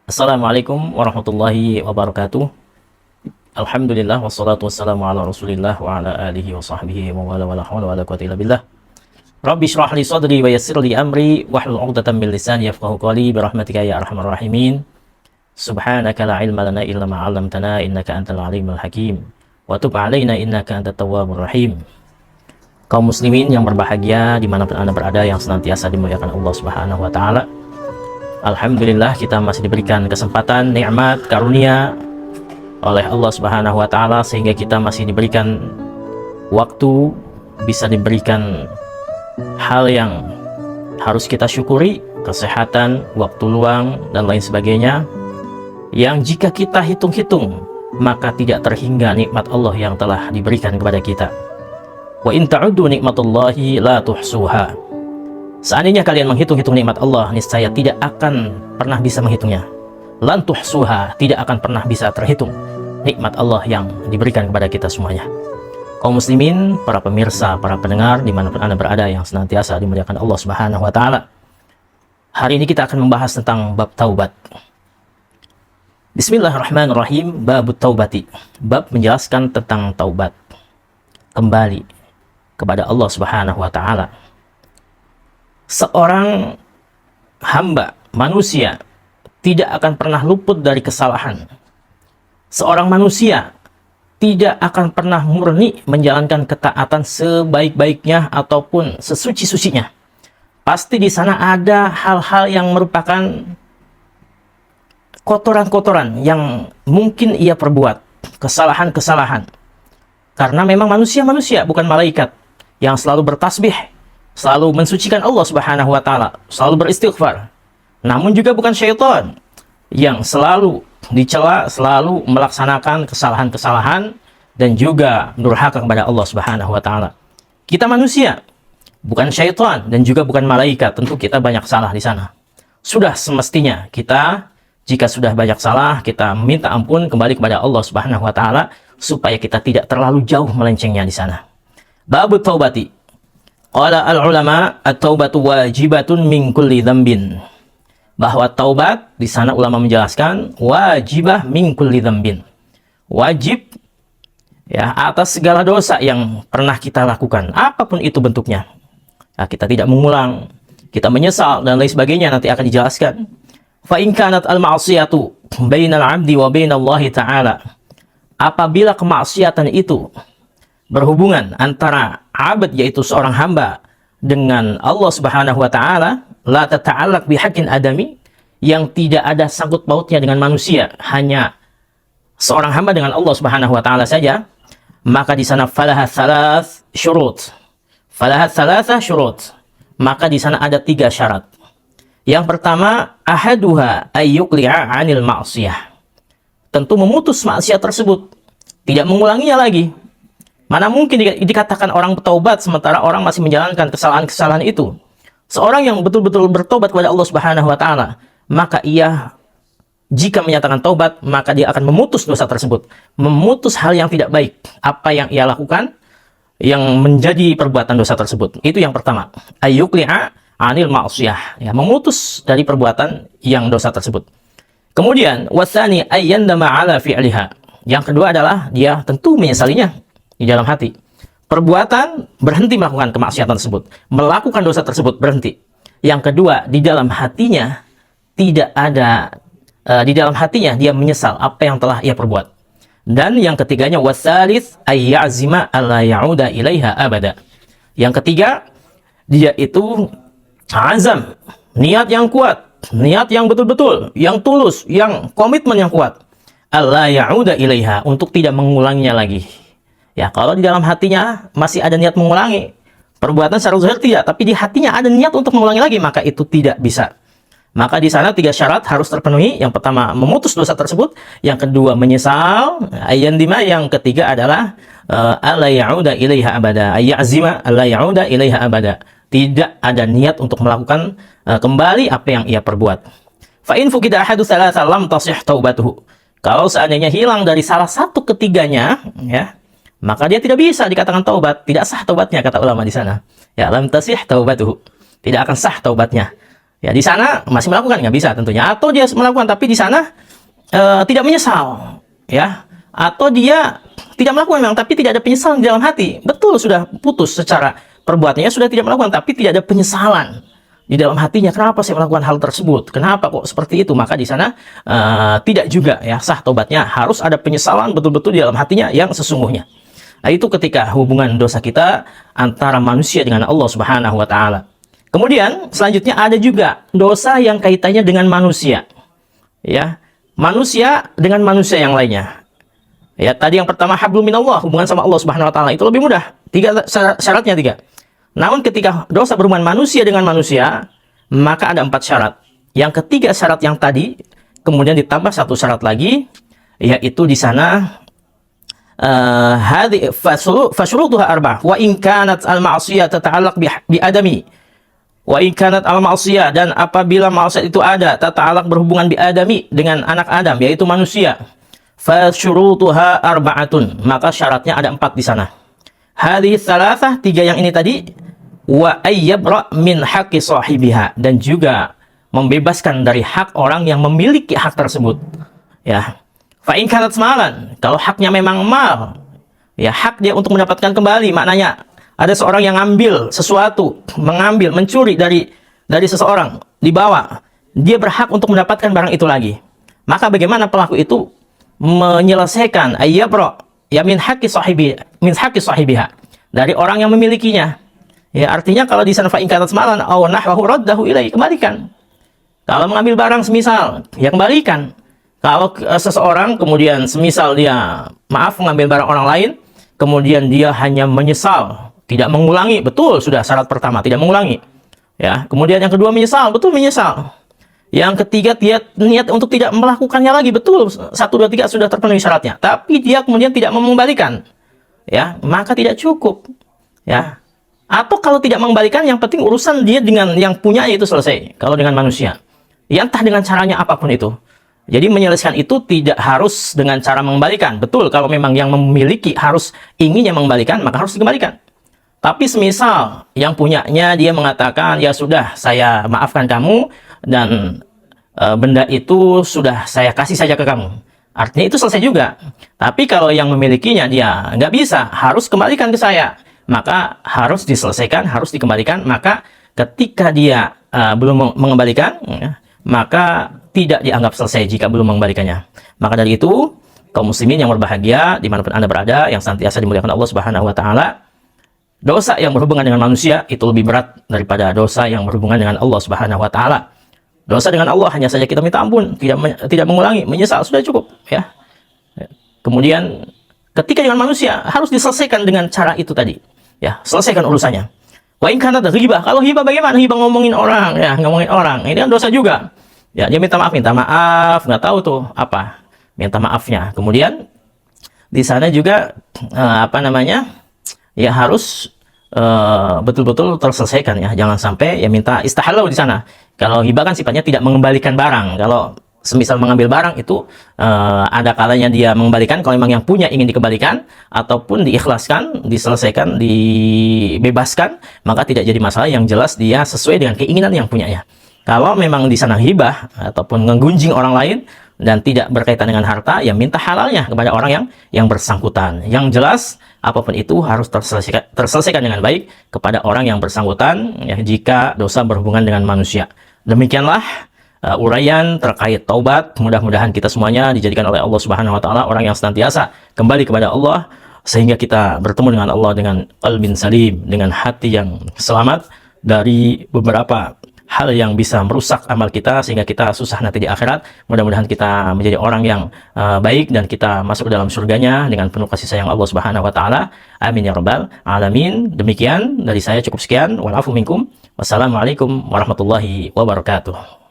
Assalamualaikum warahmatullahi wabarakatuh. Alhamdulillah wassalatu wassalamu ala Rasulillah wa ala alihi wa sahbihi wa wala wala hawla wala quwwata illa billah. Rabbi shrah li sadri wa yassir li amri wahlul 'uqdatam min lisani yafqahu qawli bi rahmatika ya arhamar rahimin. Subhanaka la ilma lana illa ma 'allamtana innaka antal alimul hakim. Wa tub 'alaina innaka antat tawwabur rahim. Kaum muslimin yang berbahagia dimanapun Anda berada, yang senantiasa dimuliakan Allah Subhanahu wa taala. Alhamdulillah kita masih diberikan kesempatan, nikmat, karunia oleh Allah Subhanahu wa taala sehingga kita masih diberikan waktu, bisa diberikan hal yang harus kita syukuri, kesehatan, waktu luang dan lain sebagainya, yang jika kita hitung-hitung maka tidak terhingga nikmat Allah yang telah diberikan kepada kita. Wa in ta'uddu nikmatullahi la tuhsuha. Seandainya kalian menghitung-hitung nikmat Allah, niscaya tidak akan pernah bisa menghitungnya. Lan tuhsuha, tidak akan pernah bisa terhitung nikmat Allah yang diberikan kepada kita semuanya. Kaum muslimin, para pemirsa, para pendengar dimanapun Anda berada, yang senantiasa dimuliakan Allah Subhanahu wa taala. Hari ini kita akan membahas tentang bab taubat. Bismillahirrahmanirrahim. Babut taubati, bab menjelaskan tentang taubat, kembali kepada Allah Subhanahu wa taala. Seorang hamba manusia tidak akan pernah luput dari kesalahan. Seorang manusia tidak akan pernah murni menjalankan ketaatan sebaik-baiknya ataupun sesuci-sucinya. Pasti di sana ada hal-hal yang merupakan kotoran-kotoran yang mungkin ia perbuat, kesalahan-kesalahan. Karena memang manusia bukan malaikat yang selalu bertasbih, selalu mensucikan Allah Subhanahu wa taala, selalu beristighfar. Namun juga bukan syaitan yang selalu dicela, selalu melaksanakan kesalahan-kesalahan dan juga durhaka kepada Allah Subhanahu wa taala. Kita manusia, bukan syaitan dan juga bukan malaikat, tentu kita banyak salah di sana. Sudah semestinya kita, jika sudah banyak salah, kita minta ampun kembali kepada Allah Subhanahu wa taala supaya kita tidak terlalu jauh melencengnya di sana. Babut taubati. Qala al-ulama at-taubatu wajibatun min kulli dzambin. Bahwa taubat di sana ulama menjelaskan wajibah min kulli dzambin. Wajib ya atas segala dosa yang pernah kita lakukan, apapun itu bentuknya. Nah, kita tidak mengulang, kita menyesal dan lain sebagainya, nanti akan dijelaskan. Fa in kanat al-ma'siyatu bainal 'abdi wa bainallahi ta'ala. Apabila kemaksiatan itu berhubungan antara abad, yaitu seorang hamba, dengan Allah Subhanahu wa taala, la tata'allaq bihaqqin adami, yang tidak ada sangkut pautnya dengan manusia, hanya seorang hamba dengan Allah Subhanahu wa taala saja, maka di sana falaha thalath syurut. Falaha thalatha syurut. Maka di sana ada 3 syarat. Yang pertama, ahaduha ayyuqli'a 'anil ma'siyah. Tentu memutus maksiat tersebut, tidak mengulanginya lagi. Mana mungkin dikatakan orang bertaubat sementara orang masih menjalankan kesalahan-kesalahan itu. Seorang yang betul-betul bertobat kepada Allah Subhanahu wa taala, maka ia jika menyatakan taubat, maka dia akan memutus dosa tersebut, memutus hal yang tidak baik, apa yang ia lakukan yang menjadi perbuatan dosa tersebut. Itu yang pertama, ayyuqli'a 'anil ma'siyah, ya, memutus dari perbuatan yang dosa tersebut. Kemudian wasani ayyandama 'ala fi'liha. Yang kedua adalah dia tentu menyesalinya di dalam hati. Perbuatan, berhenti melakukan kemaksiatan tersebut, melakukan dosa tersebut, berhenti. Yang kedua, di dalam hatinya tidak ada, di dalam hatinya dia menyesal apa yang telah ia perbuat. Dan yang ketiganya, wasalits ayyazima alla ya'uda ilaiha abada. Yang ketiga, dia itu azam, niat yang kuat, niat yang betul-betul, yang tulus, yang komitmen yang kuat, alla ya'uda ilaiha, untuk tidak mengulangnya lagi. Ya, kalau di dalam hatinya masih ada niat mengulangi perbuatan secara zahir tidak, tapi di hatinya ada niat untuk mengulangi lagi, maka itu tidak bisa. Maka di sana 3 syarat harus terpenuhi. Yang pertama, memutus dosa tersebut. Yang kedua, menyesal. Ayyandima. Yang ketiga adalah alla ya'uda ilaiha abada. Ayyazima alla ya'uda ilaiha abada. Tidak ada niat untuk melakukan kembali apa yang ia perbuat. Fa in fuqida ahadu tsalatsa lam tasih taubatuhu. Kalau seandainya hilang dari salah satu ketiganya, ya, maka dia tidak bisa dikatakan taubat, tidak sah taubatnya, kata ulama di sana. Ya, lam tasih taubatuhu, tidak akan sah taubatnya. Ya, di sana masih melakukan, nggak bisa tentunya. Atau dia melakukan tapi di sana tidak menyesal, ya. Atau dia tidak melakukan memang tapi tidak ada penyesalan di dalam hati. Betul, sudah putus secara perbuatannya, sudah tidak melakukan tapi tidak ada penyesalan di dalam hatinya. Kenapa saya melakukan hal tersebut? Kenapa kok seperti itu? Maka di sana tidak juga ya sah tobatnya. Harus ada penyesalan betul-betul di dalam hatinya yang sesungguhnya. Nah, itu ketika hubungan dosa kita antara manusia dengan Allah Subhanahu wa taala. Kemudian selanjutnya ada juga dosa yang kaitannya dengan manusia. Ya, manusia dengan manusia yang lainnya. Ya, tadi yang pertama hablum minallah, hubungan sama Allah Subhanahu wa taala, itu lebih mudah. Syaratnya tiga. Namun ketika dosa berhubungan manusia dengan manusia, maka ada 4 syarat. Yang ketiga syarat yang tadi, kemudian ditambah 1 syarat lagi, yaitu di sana hadhi fashrutuha arba'ah wa in kanat al-ma'siyah tata'allaq bi adami wa in kanat al-ma'siyah, dan apabila maksiat itu ada tata'allaq berhubungan bi adami dengan anak Adam, yaitu manusia, fashrutuha arba'atun, maka syaratnya ada 4 di sana. Hadhihi thalathah, 3 yang ini tadi, wa ayyabra min haqqi sahibiha, dan juga membebaskan dari hak orang yang memiliki hak tersebut. Ya. Fa in kanat malan, kalau haknya memang mal, ya hak dia untuk mendapatkan kembali, maknanya ada seorang yang ngambil sesuatu, mengambil, mencuri dari seseorang, dibawa, dia berhak untuk mendapatkan barang itu lagi. Maka bagaimana pelaku itu menyelesaikan ayyabra ya min haqqi sahibiha, dari orang yang memilikinya. Ya, artinya kalau di sana fa in kanat malan aw nahwahu raddahu ilaihi, kembalikan. Kalau mengambil barang semisal, ya kembalikan. Kalau seseorang kemudian semisal dia maaf mengambil barang orang lain, kemudian dia hanya menyesal, tidak mengulangi, betul, sudah syarat pertama tidak mengulangi. Ya, kemudian yang kedua menyesal, betul menyesal. Yang ketiga dia niat untuk tidak melakukannya lagi, betul, 1 2 3 sudah terpenuhi syaratnya. Tapi dia kemudian tidak mengembalikan. Ya, maka tidak cukup. Ya. Atau kalau tidak mengembalikan, yang penting urusan dia dengan yang punya itu selesai. Kalau dengan manusia, ya entah dengan caranya apapun itu. Jadi menyelesaikan itu tidak harus dengan cara mengembalikan. Betul, kalau memang yang memiliki harus inginnya mengembalikan, maka harus dikembalikan. Tapi semisal yang punyanya dia mengatakan, ya sudah, saya maafkan kamu, dan benda itu sudah saya kasih saja ke kamu. Artinya itu selesai juga. Tapi kalau yang memilikinya dia nggak bisa, harus kembalikan ke saya, maka harus diselesaikan, harus dikembalikan. Maka ketika dia belum mengembalikan, maka tidak dianggap selesai jika belum mengembalikannya. Maka dari itu, kaum muslimin yang berbahagia dimanapun Anda berada, yang senantiasa dimuliakan Allah Subhanahu wa taala, dosa yang berhubungan dengan manusia itu lebih berat daripada dosa yang berhubungan dengan Allah Subhanahu wa taala. Dosa dengan Allah hanya saja kita minta ampun, tidak mengulangi, menyesal, sudah cukup, ya. Kemudian ketika dengan manusia harus diselesaikan dengan cara itu tadi. Ya, selesaikan urusannya. Wa in kanat ghibah, kalau hibah bagaimana? Hibah ngomongin orang, ya, ngomongin orang. Ini kan dosa juga. Ya, dia minta maaf, nggak tahu tuh apa minta maafnya. Kemudian di sana juga ya harus betul-betul terselesaikan, ya. Jangan sampai ya minta istahalau di sana. Kalau hibah kan sifatnya tidak mengembalikan barang. Kalau semisal mengambil barang itu ada kalanya dia mengembalikan kalau memang yang punya ingin dikembalikan, ataupun diikhlaskan, diselesaikan, dibebaskan, maka tidak jadi masalah. Yang jelas dia sesuai dengan keinginan yang punyanya. Kalau memang di sana hibah ataupun menggunjing orang lain dan tidak berkaitan dengan harta, ya minta halalnya kepada orang yang bersangkutan. Yang jelas apapun itu harus terselesaikan dengan baik kepada orang yang bersangkutan, ya, jika dosa berhubungan dengan manusia. Demikianlah uraian terkait taubat. Mudah-mudahan kita semuanya dijadikan oleh Allah Subhanahu wa taala orang yang senantiasa kembali kepada Allah, sehingga kita bertemu dengan Allah dengan qalbin salim, dengan hati yang selamat dari beberapa hal yang bisa merusak amal kita sehingga kita susah nanti di akhirat. Mudah-mudahan kita menjadi orang yang baik dan kita masuk ke dalam surganya dengan penuh kasih sayang Allah Subhanahu wa taala. Amin ya rabbal alamin. Demikian dari saya, cukup sekian. Wal afu minkum. Wassalamualaikum warahmatullahi wabarakatuh.